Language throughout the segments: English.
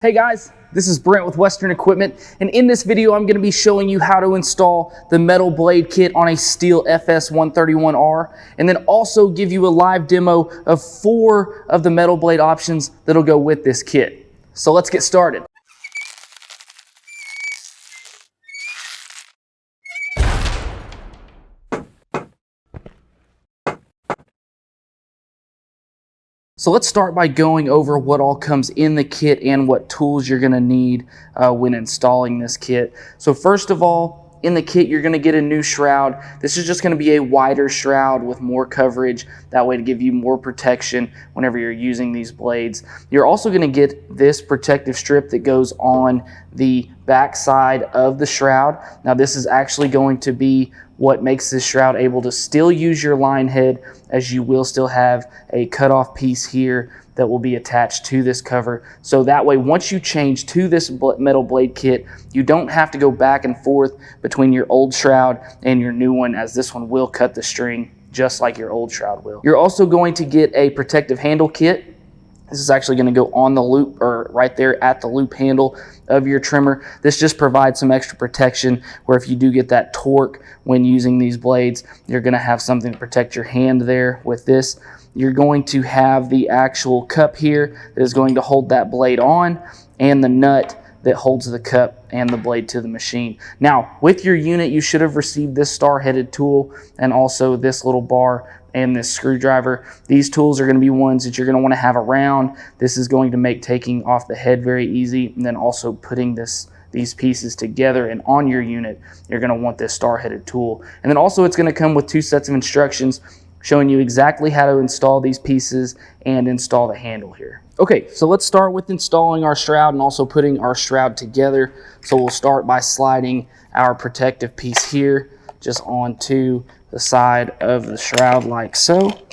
Hey guys, this is Brent with Western Equipment, and in this video I'm going to be showing you how to install the metal blade kit on a Stihl FS131R, and then also give you a live demo of 4 of the metal blade options that'll go with this kit. So let's get started. So let's start by going over what all comes in the kit and what tools you're going to need when installing this kit. So first of all, in the kit you're going to get a new shroud. This is just going to be a wider shroud with more coverage, that way to give you more protection whenever you're using these blades. You're also going to get this protective strip that goes on the back side of the shroud. Now this is actually going to be what makes this shroud able to still use your line head, as you will still have a cutoff piece here that will be attached to this cover. So that way, once you change to this metal blade kit, you don't have to go back and forth between your old shroud and your new one, as this one will cut the string just like your old shroud will. You're also going to get a protective handle kit. This is actually going to go on the loop, or right there at the loop handle of your trimmer. This just provides some extra protection where if you do get that torque when using these blades, you're going to have something to protect your hand there with this. You're going to have the actual cup here that is going to hold that blade on, and the nut that holds the cup and the blade to the machine. Now, with your unit, you should have received this star-headed tool and also this little bar and this screwdriver. These tools are going to be ones that you're going to want to have around. This is going to make taking off the head very easy, and then also putting these pieces together and on your unit, you're going to want this star-headed tool. And then also it's going to come with 2 sets of instructions showing you exactly how to install these pieces and install the handle here. Okay, so let's start with installing our shroud and also putting our shroud together. So we'll start by sliding our protective piece here just onto the side of the shroud like so.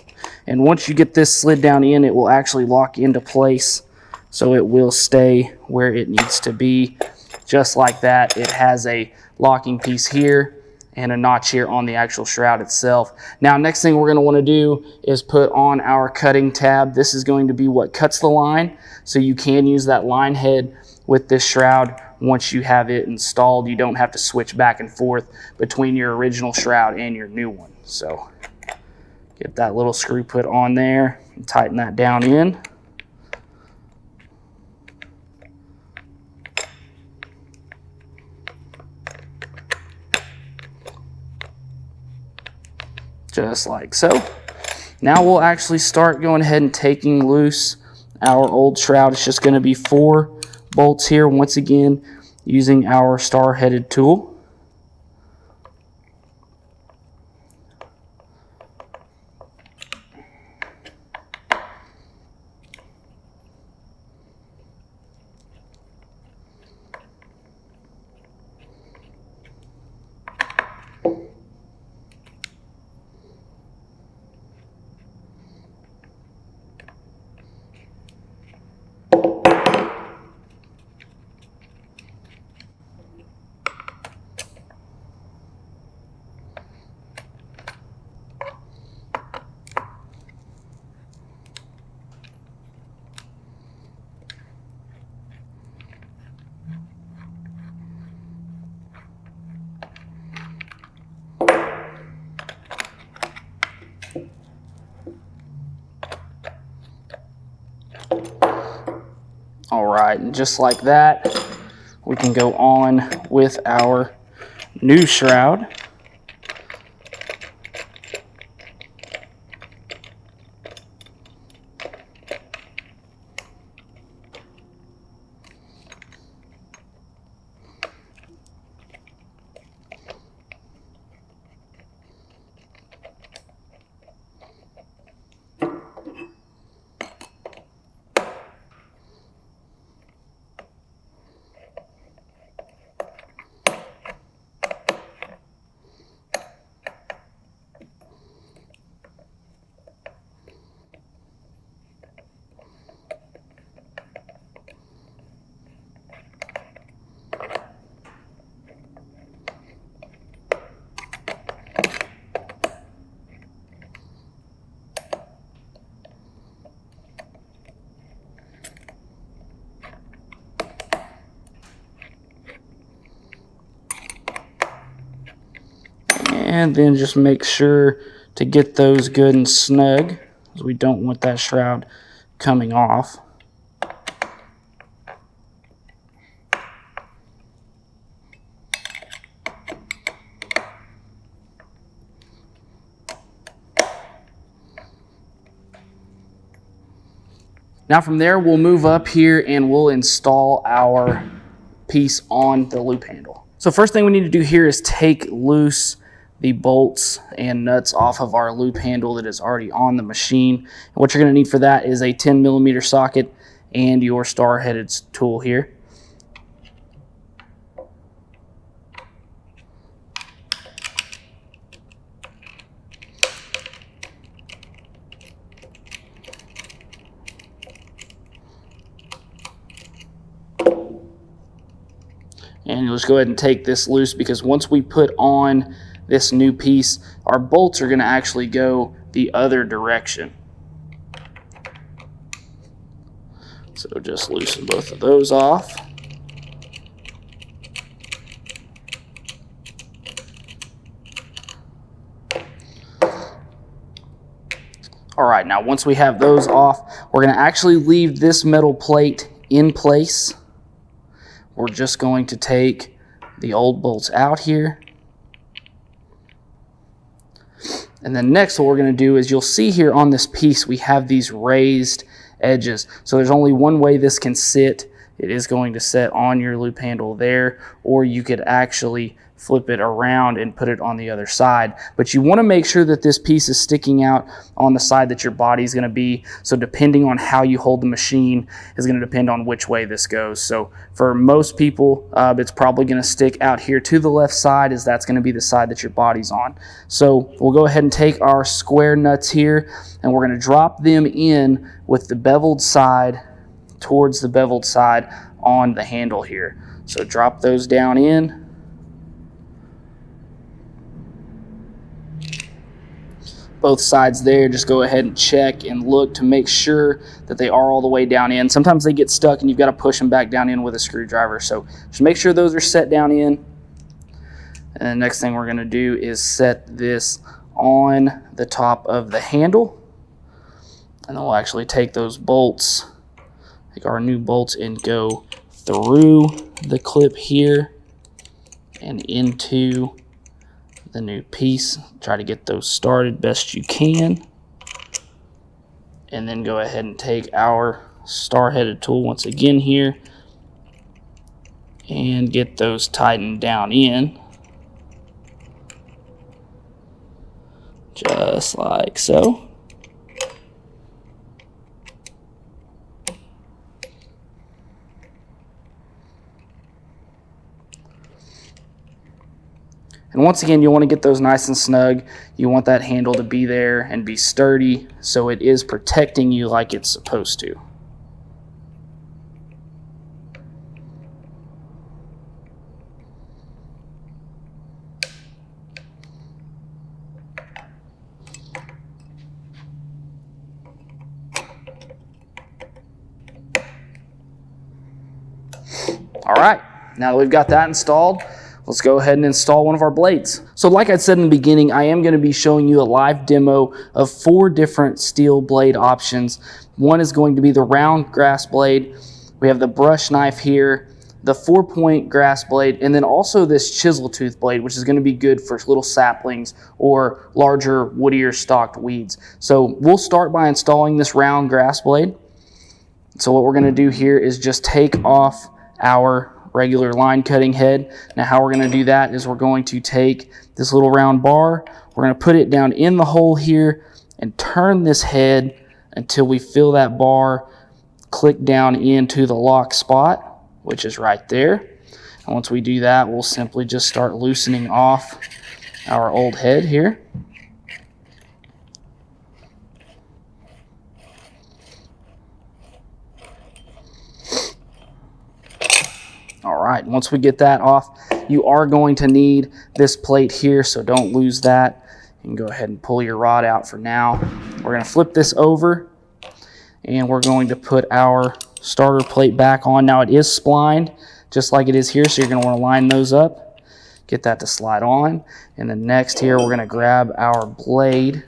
And once you get this slid down in, it will actually lock into place, so it will stay where it needs to be, just like that. It has a locking piece here and a notch here on the actual shroud itself. Now, next thing we're going to want to do is put on our cutting tab. This is going to be what cuts the line, so you can use that line head with this shroud. Once you have it installed, you don't have to switch back and forth between your original shroud and your new one. So get that little screw put on there and tighten that down in. Just like so. Now we'll actually start going ahead and taking loose our old shroud. It's just going to be 4 bolts here, once again using our star-headed tool. All right, and just like that, we can go on with our new shroud. And then just make sure to get those good and snug, because we don't want that shroud coming off. Now from there, we'll move up here and we'll install our piece on the loop handle. So first thing we need to do here is take loose the bolts and nuts off of our loop handle that is already on the machine. And what you're going to need for that is a 10mm socket and your star-headed tool here. And you'll just go ahead and take this loose, because once we put on this new piece, our bolts are going to actually go the other direction. So just loosen both of those off. All right, now once we have those off, we're going to actually leave this metal plate in place. We're just going to take the old bolts out here. And then next what we're going to do is, you'll see here on this piece we have these raised edges. So there's only one way this can sit. It is going to sit on your loop handle there, or you could actually flip it around and put it on the other side. But you want to make sure that this piece is sticking out on the side that your body is going to be. So depending on how you hold the machine is going to depend on which way this goes. So for most people, it's probably going to stick out here to the left side, as that's going to be the side that your body's on. So we'll go ahead and take our square nuts here, and we're going to drop them in with the beveled side towards the beveled side on the handle here. So drop those down in. Both sides there, just go ahead and check and look to make sure that they are all the way down in. Sometimes they get stuck and you've got to push them back down in with a screwdriver. So just make sure those are set down in. And the next thing we're going to do is set this on the top of the handle. And then we'll actually take those bolts, take our new bolts, and go through the clip here and into the new piece. Try to get those started best you can, and then go ahead and take our star-headed tool once again here and get those tightened down in, just like so. And once again, you want to get those nice and snug. You want that handle to be there and be sturdy, so it is protecting you like it's supposed to. All right, now that we've got that installed, let's go ahead and install one of our blades. So like I said in the beginning, I am going to be showing you a live demo of 4 different Stihl blade options. One is going to be the round grass blade. We have the brush knife here, the 4-point grass blade, and then also this chisel tooth blade, which is going to be good for little saplings or larger, woodier stalked weeds. So we'll start by installing this round grass blade. So what we're going to do here is just take off our regular line cutting head. Now how we're going to do that is, we're going to take this little round bar, we're going to put it down in the hole here and turn this head until we feel that bar click down into the lock spot, which is right there. And once we do that, we'll simply just start loosening off our old head here. All right, once we get that off, you are going to need this plate here, so don't lose that. You can go ahead and pull your rod out for now. We're going to flip this over, and we're going to put our starter plate back on. Now it is splined, just like it is here, so you're going to want to line those up. get that to slide on. And then next here, we're gonna grab our blade.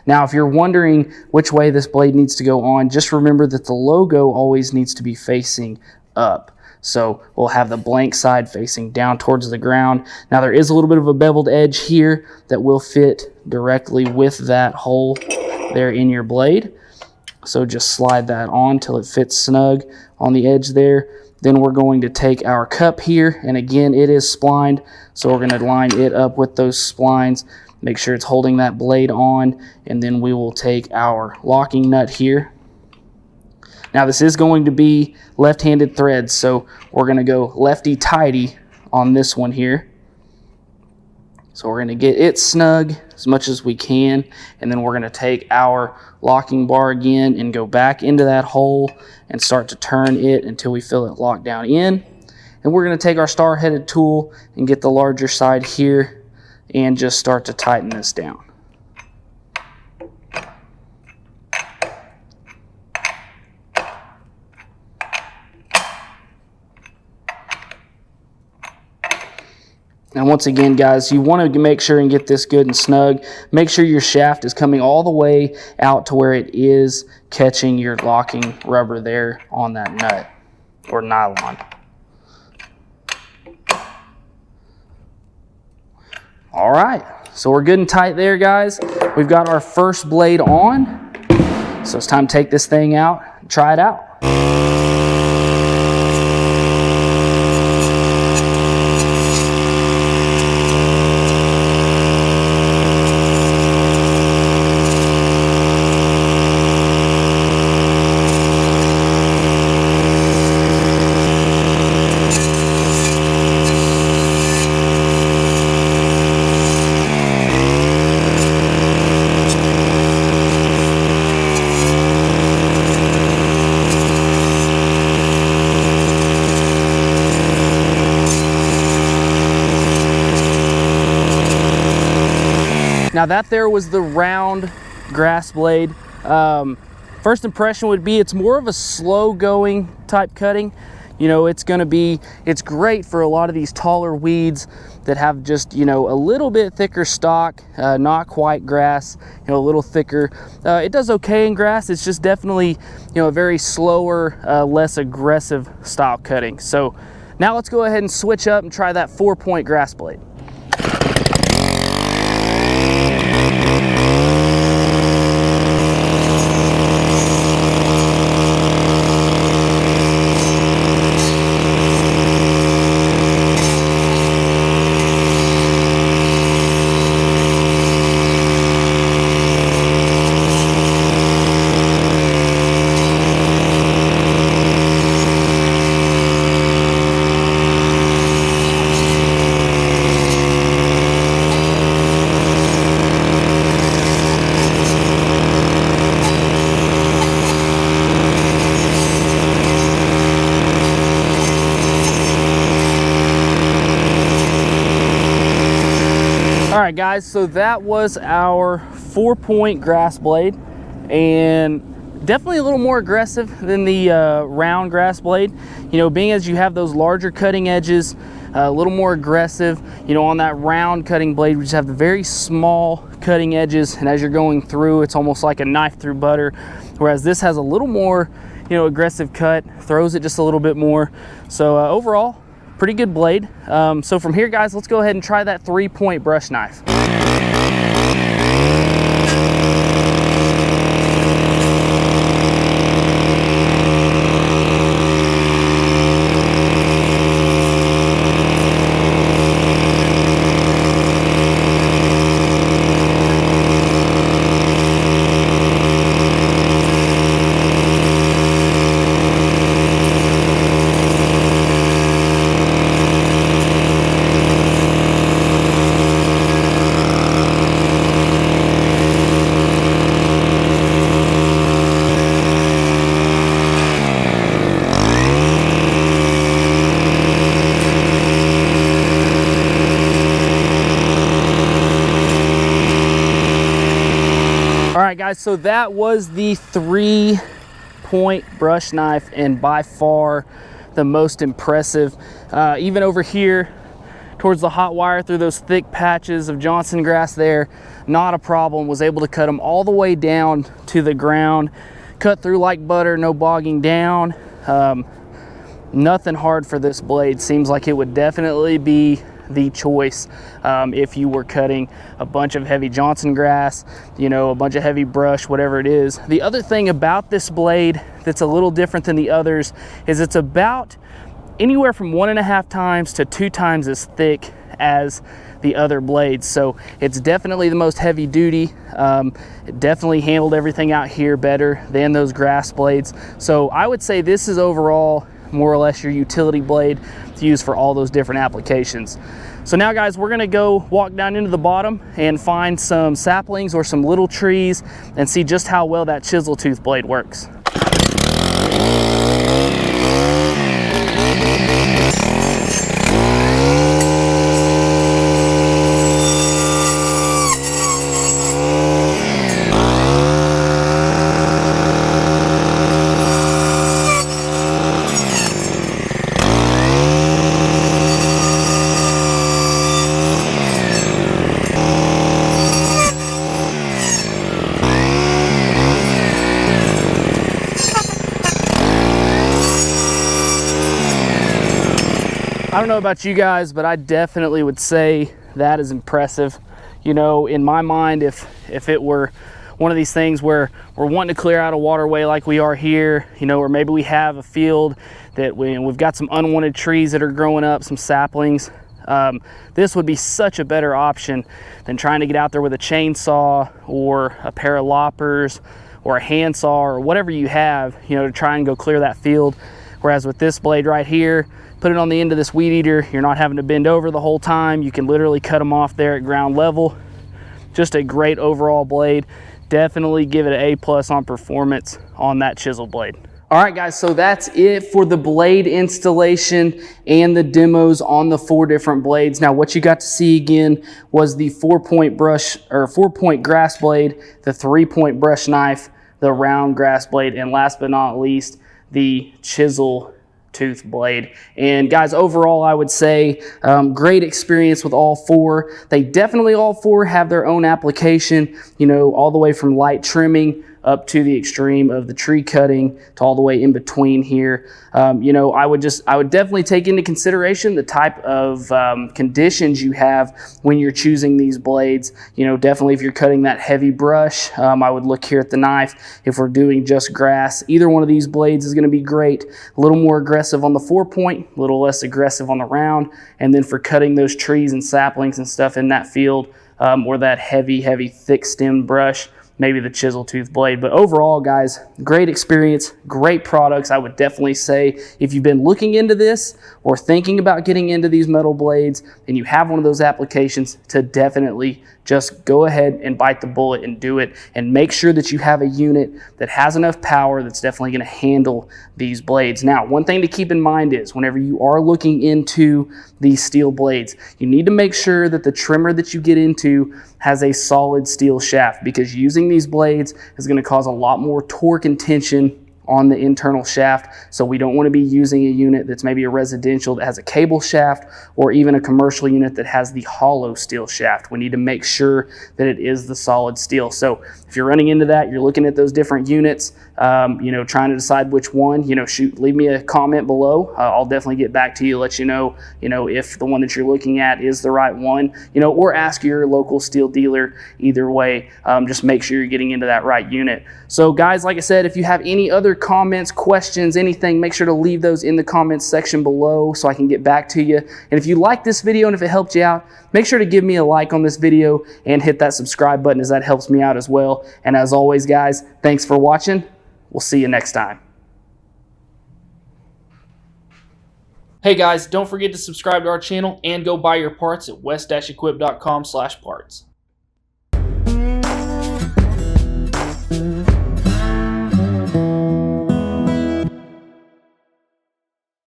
Now, if you're wondering which way this blade needs to go on, just remember that the logo always needs to be facing up. So we'll have the blank side facing down towards the ground. Now there is a little bit of a beveled edge here that will fit directly with that hole there in your blade. So just slide that on till it fits snug on the edge there. Then we're going to take our cup here, and again, it is splined, so we're going to line it up with those splines, make sure it's holding that blade on, and then we will take our locking nut here. Now this is going to be left-handed threads, so we're going to go lefty-tighty on this one here. So we're going to get it snug as much as we can, and then we're going to take our locking bar again and go back into that hole and start to turn it until we feel it locked down in. And we're going to take our star-headed tool and get the larger side here and just start to tighten this down. And once again, guys, you want to make sure and get this good and snug. Make sure your shaft is coming all the way out to where it is catching your locking rubber there on that nut or nylon. All right, so we're good and tight there, guys. We've got our first blade on. So it's time to take this thing out and try it out. Now that there was the round grass blade. First impression would be it's more of a slow going type cutting. You know, it's great for a lot of these taller weeds that have just, you know, a little bit thicker stalk, not quite grass, you know, a little thicker. It does okay in grass. It's just definitely, you know, a very slower, less aggressive style cutting. So now let's go ahead and switch up and try that 4-point grass blade. All right, guys, so that was our 4-point grass blade, and definitely a little more aggressive than the round grass blade. You know, being as you have those larger cutting edges, a little more aggressive. You know, on that round cutting blade, we just have the very small cutting edges, and as you're going through, it's almost like a knife through butter, whereas this has a little more, you know, aggressive cut, throws it just a little bit more. So overall, pretty good blade. So from here, guys, let's go ahead and try that 3-point brush knife. All right, guys, so that was the 3-point brush knife, and by far the most impressive. Even over here, towards the hot wire through those thick patches of Johnson grass there. Not a problem. Was able to cut them all the way down to the ground. Cut through like butter, no bogging down. Nothing hard for this blade. Seems like it would definitely be the choice if you were cutting a bunch of heavy Johnson grass, you know, a bunch of heavy brush, whatever it is. The other thing about this blade that's a little different than the others is it's about anywhere from 1.5 times to 2 times as thick as the other blades. So it's definitely the most heavy duty. It definitely handled everything out here better than those grass blades. So I would say this is overall more or less your utility blade to use for all those different applications. So now guys, we're gonna go walk down into the bottom and find some saplings or some little trees and see just how well that chisel tooth blade works. I don't know about you guys, but I definitely would say that is impressive. You know, in my mind, if it were one of these things where we're wanting to clear out a waterway like we are here, you know, or maybe we have a field that we've got some unwanted trees that are growing up, some saplings, this would be such a better option than trying to get out there with a chainsaw or a pair of loppers or a handsaw or whatever you have, you know, to try and go clear that field. Whereas with this blade right here, put it on the end of this weed eater, you're not having to bend over the whole time. You can literally cut them off there at ground level. Just a great overall blade. Definitely give it an A+ on performance on that chisel blade. All right guys, so that's it for the blade installation and the demos on the 4 different blades. Now what you got to see again was the 4-point brush or 4-point grass blade, the 3-point brush knife, the round grass blade, and last but not least, the chisel tooth blade. And guys, overall I would say great experience with all 4. They definitely all 4 have their own application, you know, all the way from light trimming up to the extreme of the tree cutting to all the way in between here. You know, I would definitely take into consideration the type of conditions you have when you're choosing these blades. You know, definitely if you're cutting that heavy brush, I would look here at the knife. If we're doing just grass, either one of these blades is going to be great. A little more aggressive on the 4-point, a little less aggressive on the round. And then for cutting those trees and saplings and stuff in that field, or that heavy thick stemmed brush, maybe the chisel tooth blade. But overall guys, great experience, great products. I would definitely say if you've been looking into this or thinking about getting into these metal blades and you have one of those applications, to definitely just go ahead and bite the bullet and do it, and make sure that you have a unit that has enough power that's definitely going to handle these blades. Now, one thing to keep in mind is whenever you are looking into these steel blades, you need to make sure that the trimmer that you get into has a solid steel shaft, because using these blades is going to cause a lot more torque and tension on the internal shaft. So we don't want to be using a unit that's maybe a residential that has a cable shaft, or even a commercial unit that has the hollow steel shaft. We need to make sure that it is the solid steel. So if you're running into that, you're looking at those different units, you know, trying to decide which one, you know, leave me a comment below. I'll definitely get back to you, let you know if the one that you're looking at is the right one, you know, or ask your local steel dealer. Either way, just make sure you're getting into that right unit. So guys, like I said, if you have any other comments, questions, anything, make sure to leave those in the comments section below so I can get back to you. And if you like this video and if it helped you out, make sure to give me a like on this video and hit that subscribe button, as that helps me out as well. And as always guys, thanks for watching. We'll see you next time. Hey guys, don't forget to subscribe to our channel and go buy your parts at west-equip.com/parts.